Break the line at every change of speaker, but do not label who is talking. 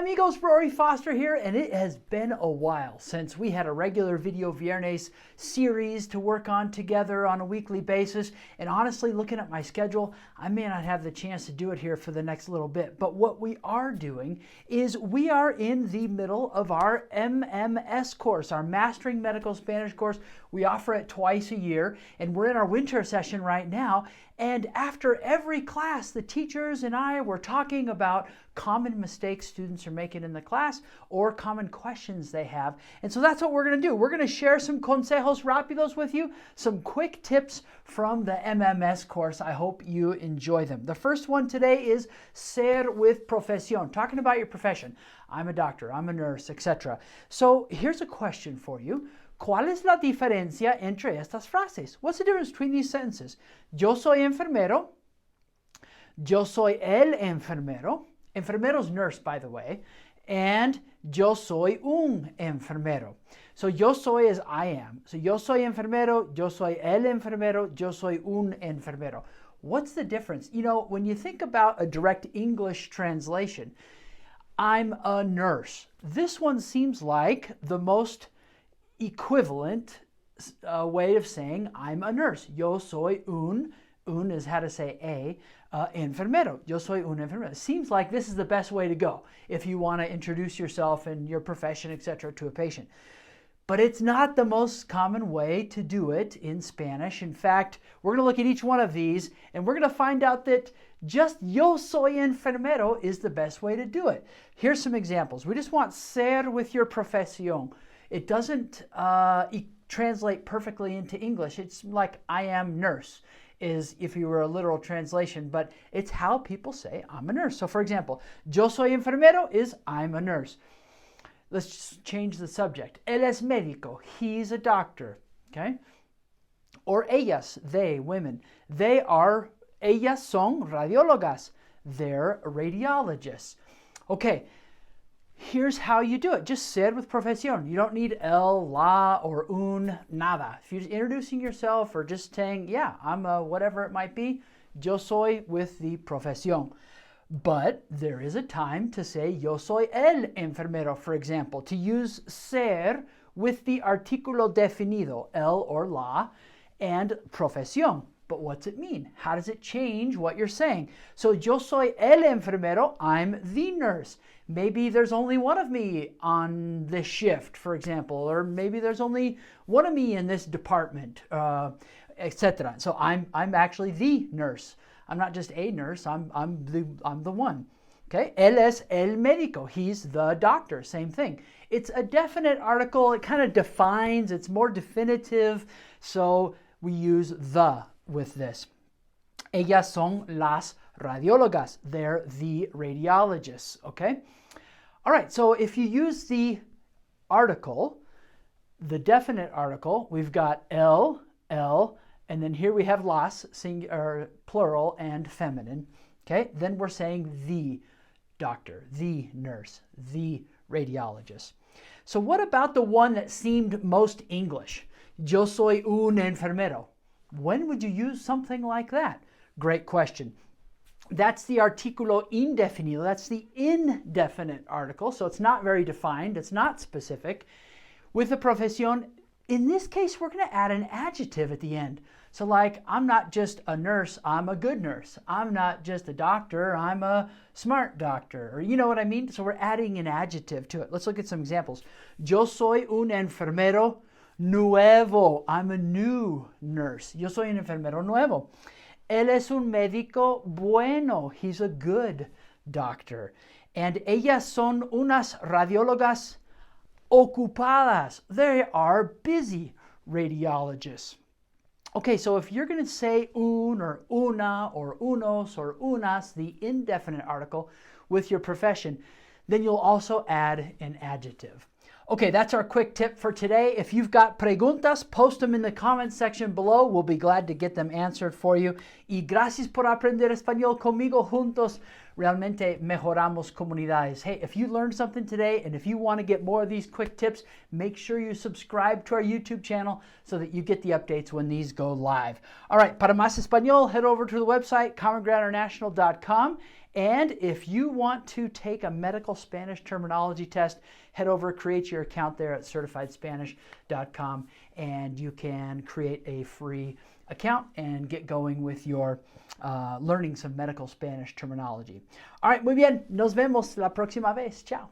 amigos, Rory Foster here, and it has been a while since we had a regular Video Viernes series to work on together on a weekly basis, and honestly, looking at my schedule, I may not have the chance to do it here for the next little bit, but what we are doing is we are in the middle of our MMS course, our Mastering Medical Spanish course. We offer it twice a year, and we're in our winter session right now, and after every class, the teachers and I were talking about common mistakes students are making in the class or common questions they have. And so that's what we're going to do. We're going to share some consejos rápidos with you, some quick tips from the MMS course. I hope you enjoy them. The first one today is ser with profesión, talking about your profession. I'm a doctor, I'm a nurse, etc. So here's a question for you. ¿Cuál es la diferencia entre estas frases? What's the difference between these sentences? Yo soy enfermero. Yo soy el enfermero. Enfermero's nurse, by the way. And yo soy un enfermero. So yo soy is I am. So yo soy enfermero, yo soy el enfermero, yo soy un enfermero. What's the difference? You know, when you think about a direct English translation, I'm a nurse. This one seems like the most equivalent way of saying I'm a nurse. Yo soy un is how to say enfermero. Yo soy un enfermero. Seems like this is the best way to go if you want to introduce yourself and your profession, etc., to a patient. But it's not the most common way to do it in Spanish. In fact, we're going to look at each one of these and we're going to find out that just yo soy enfermero is the best way to do it. Here's some examples. We just want ser with your profesión. It doesn't translate perfectly into English. It's like I am nurse is if you were a literal translation, but it's how people say I'm a nurse. So for example, yo soy enfermero is I'm a nurse. Let's just change the subject. Él es médico. He's a doctor. Okay? Or ellas, they, women. Ellas son radiólogas. They're radiologists. Okay. Here's how you do it. Just ser with profesión. You don't need el, la, or un, nada. If you're just introducing yourself or just saying, yeah, I'm a whatever it might be, yo soy with the profesión. But there is a time to say yo soy el enfermero, for example, to use ser with the artículo definido, el or la, and profesión. But what's it mean? How does it change what you're saying? So yo soy el enfermero, I'm the nurse. Maybe there's only one of me on this shift, for example, or maybe there's only one of me in this department, etc. So I'm actually the nurse. I'm not just a nurse. I'm the one. Okay. Él es el médico. He's the doctor. Same thing. It's a definite article. It kind of defines. It's more definitive. So we use the with this. Ellas son las radiólogas. They're the radiologists. Okay. All right, so if you use the article, the definite article, we've got el, and then here we have las, plural and feminine. Okay, then we're saying the doctor, the nurse, the radiologist. So what about the one that seemed most English? Yo soy un enfermero. When would you use something like that? Great question. That's the artículo indefinido. That's the indefinite article. So it's not very defined. It's not specific. With the profesión, in this case, we're going to add an adjective at the end. So like, I'm not just a nurse, I'm a good nurse. I'm not just a doctor, I'm a smart doctor. Or you know what I mean? So we're adding an adjective to it. Let's look at some examples. Yo soy un enfermero nuevo. I'm a new nurse. Yo soy un enfermero nuevo. Él es un médico bueno. He's a good doctor. And ellas son unas radiólogas ocupadas. They are busy radiologists. Okay, so if you're going to say un or una or unos or unas, the indefinite article with your profession, then you'll also add an adjective. Okay, that's our quick tip for today. If you've got preguntas, post them in the comments section below. We'll be glad to get them answered for you. Y gracias por aprender español conmigo juntos. Realmente mejoramos comunidades. Hey, if you learned something today and if you want to get more of these quick tips, make sure you subscribe to our YouTube channel so that you get the updates when these go live. All right, para más español, head over to the website, commongroundinternational.com. And if you want to take a medical Spanish terminology test, head over, create your account there at certifiedspanish.com, and you can create a free account and get going with your learning some medical Spanish terminology. All right, muy bien. Nos vemos la próxima vez. Ciao.